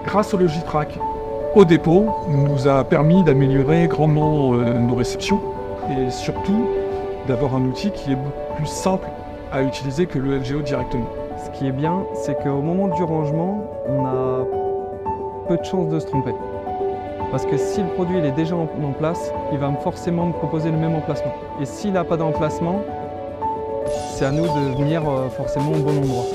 Grâce au Logitrack au dépôt, nous a permis d'améliorer grandement nos réceptions et surtout d'avoir un outil qui est beaucoup plus simple à utiliser que le LGO directement. Ce qui est bien, c'est qu'au moment du rangement, on a peu de chances de se tromper. Parce que si le produit il est déjà en place, il va forcément me proposer le même emplacement. Et s'il n'a pas d'emplacement, c'est à nous de venir forcément au bon endroit.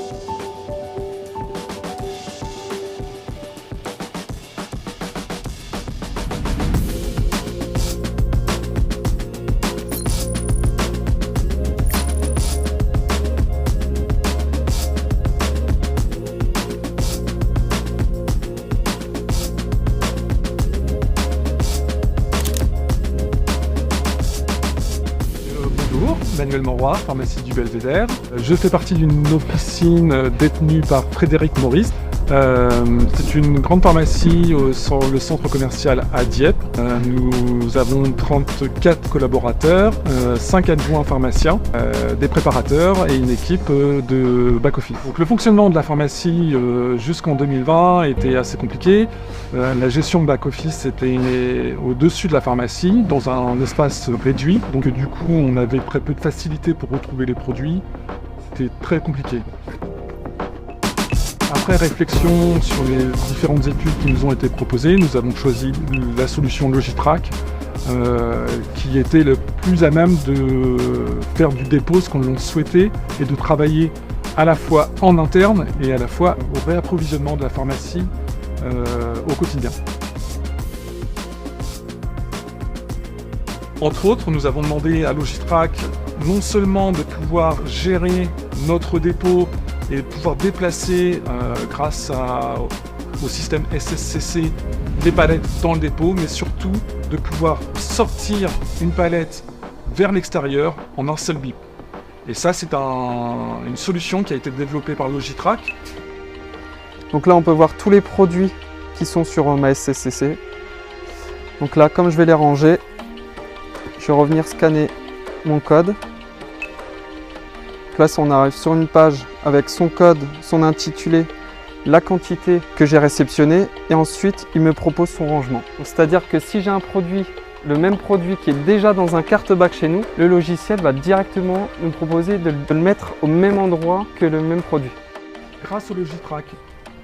Bonjour, Manuel Monroy, pharmacie du Belvédère. Je fais partie d'une officine détenue par Frédéric Maurice. C'est une grande pharmacie sur le centre commercial à Dieppe. Nous avons 34 collaborateurs, 5 adjoints pharmaciens, des préparateurs et une équipe de back-office. Donc, le fonctionnement de la pharmacie jusqu'en 2020 était assez compliqué. La gestion de back-office était au-dessus de la pharmacie, dans un espace réduit. Donc du coup, on avait très peu de facilité pour retrouver les produits. C'était très compliqué. Après réflexion sur les différentes études qui nous ont été proposées, nous avons choisi la solution Logitrack qui était le plus à même de faire du dépôt ce qu'on souhaitait et de travailler à la fois en interne et à la fois au réapprovisionnement de la pharmacie au quotidien. Entre autres, nous avons demandé à Logitrack non seulement de pouvoir gérer notre dépôt et de pouvoir déplacer grâce au système SSCC des palettes dans le dépôt, mais surtout de pouvoir sortir une palette vers l'extérieur en un seul bip. Et ça, c'est une solution qui a été développée par Logitrack. Donc là, on peut voir tous les produits qui sont sur ma SSCC. Donc là, comme je vais les ranger, je vais revenir scanner mon code. Là, on arrive sur une page avec son code, son intitulé, la quantité que j'ai réceptionnée et ensuite il me propose son rangement. C'est-à-dire que si j'ai un produit, le même produit qui est déjà dans un carte-bac chez nous, le logiciel va directement nous proposer de le mettre au même endroit que le même produit. Grâce au Logitrack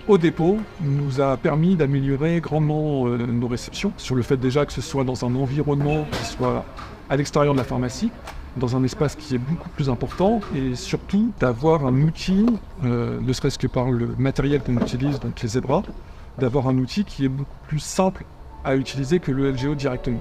au dépôt, nous a permis d'améliorer grandement nos réceptions sur le fait déjà que ce soit dans un environnement qui soit à l'extérieur de la pharmacie, dans un espace qui est beaucoup plus important et surtout d'avoir un outil, ne serait-ce que par le matériel qu'on utilise, donc les zebras, d'avoir un outil qui est beaucoup plus simple à utiliser que le LGO directement.